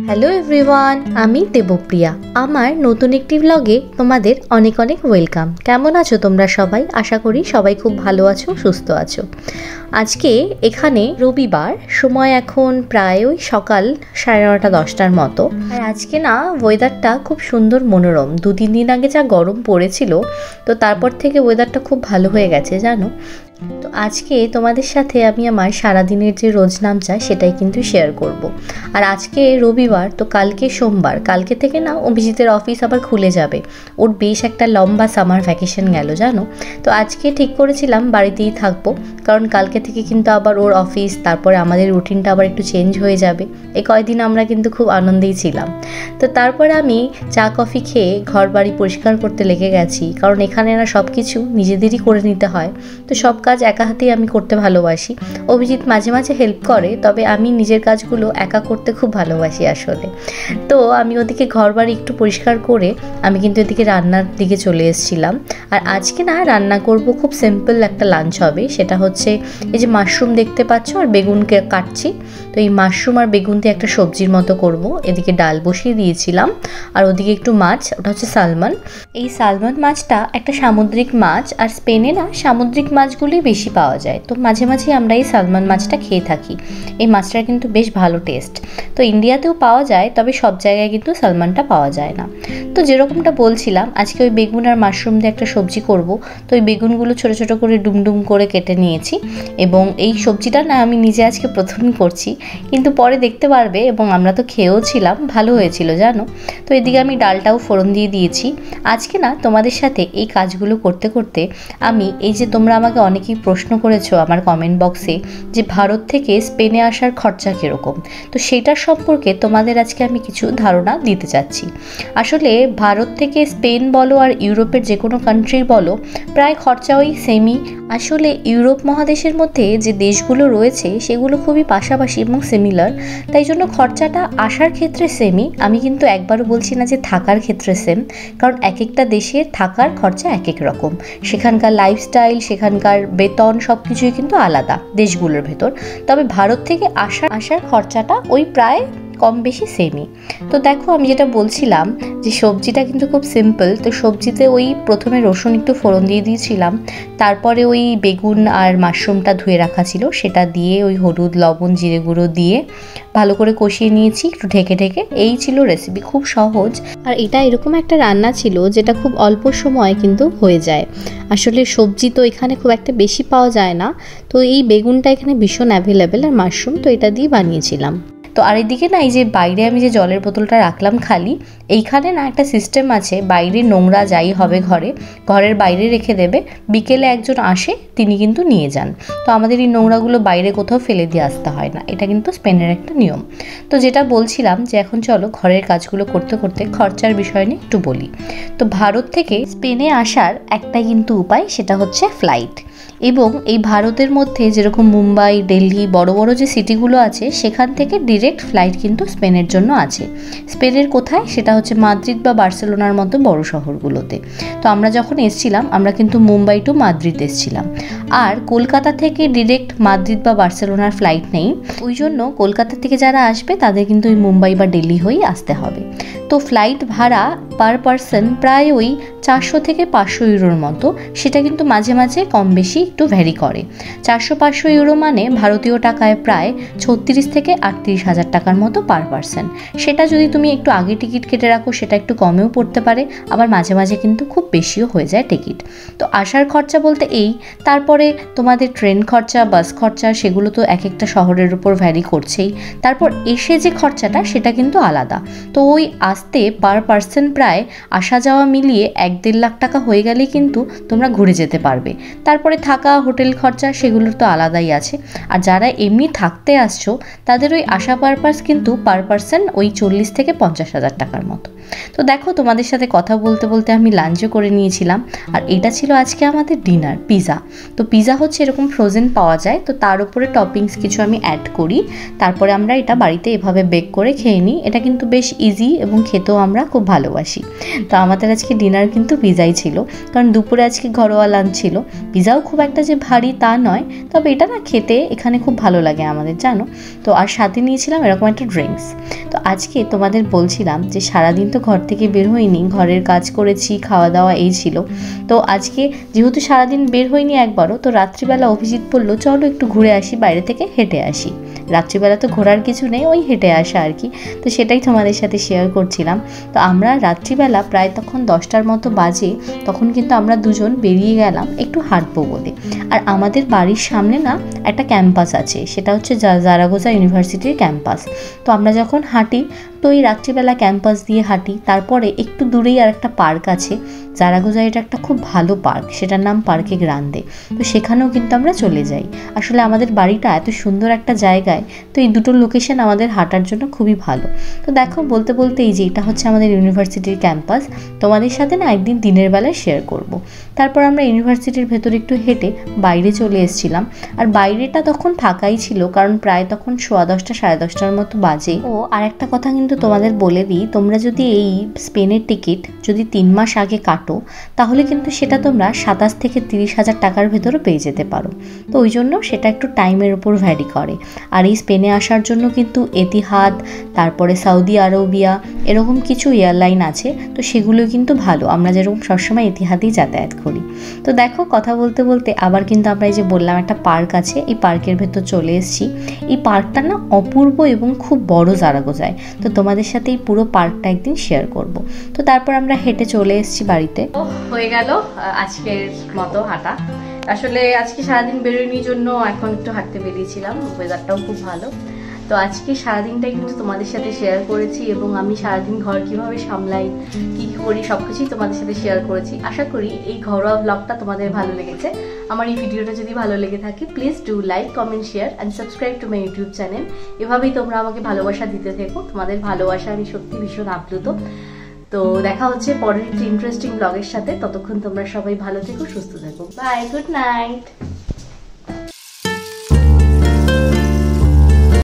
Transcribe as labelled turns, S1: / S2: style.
S1: Hello everyone, আমি দেবপ্রিয়া। আমার নতুন একটি ব্লগে তোমাদের অনেক অনেক ওয়েলকাম। কেমন আছো তোমরা সবাই? আশা করি সবাই খুব ভালো আছো, সুস্থ আছো। আজকে এখানে রবিবার, সময় এখন প্রায় ওই সকাল 9:30-10টার মতো। আর আজকে না ওয়েদারটা খুব সুন্দর, মনোরম। 2-3 দিন আগে যা গরম পড়েছিল, তো তারপর থেকে ওয়েদারটা খুব ভালো হয়ে গেছে জানো। তো আজকে তোমাদের সাথে আমি আমার সারাদিনের যে রোজনামচা সেটাই কিন্তু শেয়ার করব। আর আজকে রবিবার, তো কালকে সোমবার, কালকে থেকে না অভিজিতের অফিস আবার খুলে যাবে। ওর বেশ একটা লম্বা সামার ভ্যাকেশন গেল জানো। তো আজকে ঠিক করেছিলাম বাড়িতেই থাকবো, কারণ কালকে থেকে কিন্তু আবার ওর অফিস, তারপরে আমাদের রুটিনটা আবার একটু চেঞ্জ হয়ে যাবে। এই কয়দিন আমরা কিন্তু খুব আনন্দেই ছিলাম। তো তারপরে আমি চা কফি খেয়ে ঘর বাড়ি পরিষ্কার করতে লেগে গেছি, কারণ এখানে না সব কিছু নিজেদেরই করে নিতে হয়। তো সব কাজ একা হাতেই আমি করতে ভালোবাসি। অভিজিৎ মাঝে মাঝে হেল্প করে, তবে আমি নিজের কাজগুলো একা করতে খুব ভালোবাসি আসলে। তো আমি ওদিকে ঘর বাড়ি একটু পরিষ্কার করে আমি কিন্তু এদিকে রান্নার দিকে চলে এসেছিলাম। আর আজকে না রান্না করব খুব সিম্পল একটা লাঞ্চ হবে। সেটা হচ্ছে এই যে মাশরুম দেখতে পাচ্ছ আর বেগুনকে কাটছি। তো এই মাশরুম আর বেগুন দিয়ে একটা সবজির মতো করব। এদিকে ডাল বসিয়ে দিয়েছিলাম, আর ওদিকে একটু মাছ, ওটা হচ্ছে সালমন। এই সালমন মাছটা একটা সামুদ্রিক মাছ, আর স্পেনে না সামুদ্রিক মাছগুলোই বেশি পাওয়া যায়। তো মাঝে মাঝে আমরা এই সালমন মাছটা খেয়ে থাকি। এই মাছটার কিন্তু বেশ ভালো টেস্ট। তো ইন্ডিয়াতেও পাওয়া যায়, তবে সব জায়গায় কিন্তু সালমনটা পাওয়া যায় না। তো যেরকমটা বলছিলাম, আজকে ওই বেগুন আর মাশরুম দিয়ে একটা সবজি করব। তো ওই বেগুনগুলো ছোট ছোট করে ডুমডুম করে কেটে নিয়েছি, এবং এই সবজিটা না আমি নিজে আজকে প্রথমই করছি, কিন্তু পরে দেখতে পারবে। এবং আমরা তো খেয়েও ছিলাম, ভালো হয়েছিল জানো। তো এদিকে আমি ডালটাও ফোড়ন দিয়ে দিয়েছি। আজকে না তোমাদের সাথে এই কাজগুলো করতে করতে আমি এই যে তোমরা আমাকে অনেকেই প্রশ্ন করেছো আমার কমেন্ট বক্সে যে ভারত থেকে স্পেনে আসার খরচা কীরকম, তো সেটার সম্পর্কে তোমাদের আজকে আমি কিছু ধারণা দিতে চাচ্ছি। আসলে ভারত থেকে স্পেন বলো আর ইউরোপের যে কোনো কান্ট্রি বলো, প্রায় খরচা ওই সেমই। আসলে ইউরোপ মহাদেশের মধ্যে যে দেশগুলো রয়েছে সেগুলো খুবই পাশাপাশি এবং সিমিলার, তাই জন্য খরচাটা আসার ক্ষেত্রে সেমই। আমি কিন্তু একবারও বলছি না যে থাকার ক্ষেত্রে সেম, কারণ এক একটা দেশে থাকার খরচা এক এক রকম। সেখানকার লাইফস্টাইল, সেখানকার বেতন সব কিছুই কিন্তু আলাদা দেশগুলোর ভেতর। তবে ভারত থেকে আসার খরচাটা ওই প্রায় কম বেশি সেমই। তো দেখো আমি যেটা বলছিলাম যে সবজিটা কিন্তু খুব সিম্পল। তো সবজিতে ওই প্রথমে রসুন একটু ফোড়ন দিয়ে দিয়েছিলাম, তারপরে ওই বেগুন আর মাশরুমটা ধুয়ে রাখা ছিল সেটা দিয়ে ওই হলুদ লবণ জিরে গুঁড়ো দিয়ে ভালো করে কষিয়ে নিয়েছি একটু ঢেকে ঢেকে। এই ছিল রেসিপি, খুব সহজ। আর এটা এরকম একটা রান্না ছিল যেটা খুব অল্প সময় কিন্তু হয়ে যায়। আসলে সবজি তো এখানে খুব একটা বেশি পাওয়া যায় না, তো এই বেগুনটা এখানে ভীষণ অ্যাভেলেবেল, আর মাশরুম তো এটা দিয়ে বানিয়েছিলাম। তো আর এদিকে না এই যে বাইরে আমি যে জলের বোতলটা রাখলাম খালি, এইখানে না একটা সিস্টেম আছে, বাইরে নোংরা যাই হবে ঘরের বাইরে রেখে দেবে, বিকেলে একজন আসে তিনি কিন্তু নিয়ে যান। তো আমাদের এই নোংরাগুলো বাইরে কোথাও ফেলে দিয়ে আসতে হয় না, এটা কিন্তু স্পেনের একটা নিয়ম। তো যেটা বলছিলাম যে এখন চলো ঘরের কাজগুলো করতে করতে খরচার বিষয় নিয়ে একটু বলি। তো ভারত থেকে স্পেনে আসার একটাই কিন্তু উপায়, সেটা হচ্ছে ফ্লাইট। এবং এই ভারতের মধ্যে যেরকম মুম্বাই, দিল্লি, বড় বড় যে সিটিগুলো আছে সেখান থেকে ডিরেক্ট ফ্লাইট কিন্তু স্পেনের জন্য আছে। স্পেনের কোথায়? সেটা হচ্ছে মাদ্রিদ বা বার্সেলোনার মতো বড় শহরগুলোতে। তো আমরা যখন এসছিলাম আমরা কিন্তু মুম্বাই টু মাদ্রিদ এসছিলাম। আর কলকাতা থেকে ডিরেক্ট মাদ্রিদ বা বার্সেলোনার ফ্লাইট নেই, ওই জন্য কলকাতা থেকে যারা আসবে তাদের কিন্তু ওই মুম্বাই বা দিল্লি হয়েই আসতে হবে। তো ফ্লাইট ভাড়া পার পারসন প্রায় ওই 400 থেকে 500 ইউরোর মতো। সেটা কিন্তু মাঝে মাঝে কম বেশি একটু ভ্যারি করে। 400-500 ইউরো মানে ভারতীয় টাকায় প্রায় 36 থেকে 38 হাজার টাকার মতো পার পারসন। সেটা যদি তুমি একটু আগে টিকিট কেটে রাখো সেটা একটু কমেও পড়তে পারে, আবার মাঝে মাঝে কিন্তু খুব বেশিও হয়ে যায় টিকিট। তো আসার খরচা বলতে এই, তারপরে তোমাদের ট্রেন খরচা, বাস খরচা, সেগুলো তো এক একটা শহরের উপর ভ্যারি করছেই। তারপর এসে যে খরচাটা সেটা কিন্তু আলাদা। তো ওই আসতে পার পারসন প্রায় আসা যাওয়া মিলিয়ে 1-1.5 লাখ টাকা হয়ে গেলেই কিন্তু তোমরা ঘুরে যেতে পারবে। তারপরে থাকা, হোটেল খরচা সেগুলোর তো আলাদাই আছে। আর যারা এমনি থাকতে আসছো তাদের ওই আসা পারপাস কিন্তু পার পারসন ওই 40 থেকে 50 হাজার টাকার মতো। তো দেখো তোমাদের সাথে কথা বলতে বলতে আমি লাঞ্চও করে নিয়েছিলাম, আর এটা ছিল আজকে আমাদের ডিনার, পিৎজা। তো পিৎজা হচ্ছে এরকম ফ্রোজেন পাওয়া যায়, তো তার উপরে টপিংস কিছু আমি অ্যাড করি, তারপরে আমরা এটা বাড়িতে এভাবে বেক করে খেয়ে নিই। এটা কিন্তু বেশ ইজি এবং খেতেও আমরা খুব ভালোবাসি। তো আমাদের আজকে ডিনার কিন্তু পিৎজাই ছিল, কারণ দুপুরে আজকে ঘরোয়া লাঞ্চ ছিল। পিৎজাও খুব একটা যে ভারী তা নয়, তবে এটা না খেতে এখানে খুব ভালো লাগে আমাদের, জানো তো। আর সাথে নিয়েছিলাম এরকম একটা ড্রিঙ্কস। তো আজকে তোমাদের বলছিলাম যে সারাদিন তো ঘর থেকে বের হইনি, ঘরের কাজ করেছি, খাওয়া দাওয়া এই ছিল। তো আজকে যেহেতু সারাদিন বের হইনি একবারও, তো রাত্রিবেলা অভিজিৎ বললো চলো একটু ঘুরে আসি, বাইরে থেকে হেঁটে আসি। রাত্রিবেলা তো ঘোরার কিছু নেই, ওই হেঁটে আসা আর কি। তো সেটাই তোমাদের সাথে শেয়ার করছিলাম। তো আমরা রাত্রিবেলা প্রায় তখন 10টার মতো বাজে, তখন কিন্তু আমরা দুজন বেরিয়ে গেলাম একটু হাঁটবো বলে। আর আমাদের বাড়ির সামনে না একটা ক্যাম্পাস আছে, সেটা হচ্ছে জারাগোজা ইউনিভার্সিটির ক্যাম্পাস। তো আমরা যখন হাঁটি, তো এই রাত্রিবেলা ক্যাম্পাস দিয়ে হাঁটি, তারপরে একটু দূরেই আর একটা পার্ক আছে জারাগোজা, এটা একটা খুব ভালো পার্ক, সেটার নাম পার্কে গ্রান্দে। তো সেখানেও কিন্তু আমরা চলে যাই। আসলে আমাদের বাড়িটা এত সুন্দর একটা জায়গায়, তো এই দুটো লোকেশন আমাদের হাঁটার জন্য খুবই ভালো। তো দেখো বলতে বলতে এই যে এটা হচ্ছে আমাদের ইউনিভার্সিটির ক্যাম্পাস, তোমাদের সাথে না একদিন দিনের বেলায় শেয়ার করব। তারপর আমরা ইউনিভার্সিটির ভেতরে একটু হেঁটে বাইরে চলে এসেছিলাম। আর বাইরেটা তখন ফাঁকাই ছিল, কারণ প্রায় তখন 10:15 10:30 মতো বাজে। ও আর একটা কথা কিন্তু তোমাদের বলে দিই, তোমরা যদি এই স্পেনের টিকিট যদি 3 মাস আগে কাটো, তাহলে কিন্তু সেটা তোমরা 27 থেকে 30,000 টাকার ভেতরে পেয়ে যেতে পারো। তো ওই জন্য সেটা একটু টাইমের উপর ভ্যারি করে। আর এই স্পেনে আসার জন্য কিন্তু এতিহাদ, তারপরে সৌদি আরবিয়া, এরকম কিছু এয়ারলাইন আছে, তো সেগুলো কিন্তু ভালো। আমরা যেরকম সবসময় এতিহাদেই যাতায়াত করি। তো দেখো কথা বলতে বলতে আবার কিন্তু আমরা এই যে বললাম একটা পার্ক আছে, এই পার্কের ভেতর চলে এসেছি। এই পার্কটা না অপূর্ব এবং খুব বড় জারাগোজায়। তো তোমাদের সাথে এই পুরো পার্কটা একদিন শেয়ার করব। তো তারপর আমরা হেঁটে চলে এসেছি বাড়িতে। হয়ে গেল আজকের মতো হাঁটা। আসলে আজকে সারাদিন বেরোয়নি জন্য এখন একটু হাঁটতে বেরিয়েছিলাম, ওয়েদারটাও খুব ভালো। তো আজকে সারাদিনটাই কিন্তু তোমাদের সাথে শেয়ার করেছি, এবং আমি সারাদিন ঘর কিভাবে সামলাই, কি করি, সবকিছুই তোমাদের সাথে শেয়ার করেছি। আশা করি এই ঘরোয়া ব্লগটা তোমাদের ভালো লেগেছে। আমার এই ভিডিওটা যদি ভালো লেগে থাকে, please do like, comment, share and subscribe to my YouTube channel. এভাবেই তোমরা আমাকে ভালোবাসা দিতে থেকো। তোমাদের ভালোবাসা আমি সত্যি ভীষণ আপ্লুত। তো দেখা হচ্ছে পরের একটি ইন্টারেস্টিং ব্লগের সাথে। ততক্ষণ তোমরা সবাই ভালো থেকো, সুস্থ থেকো। Bye, good night.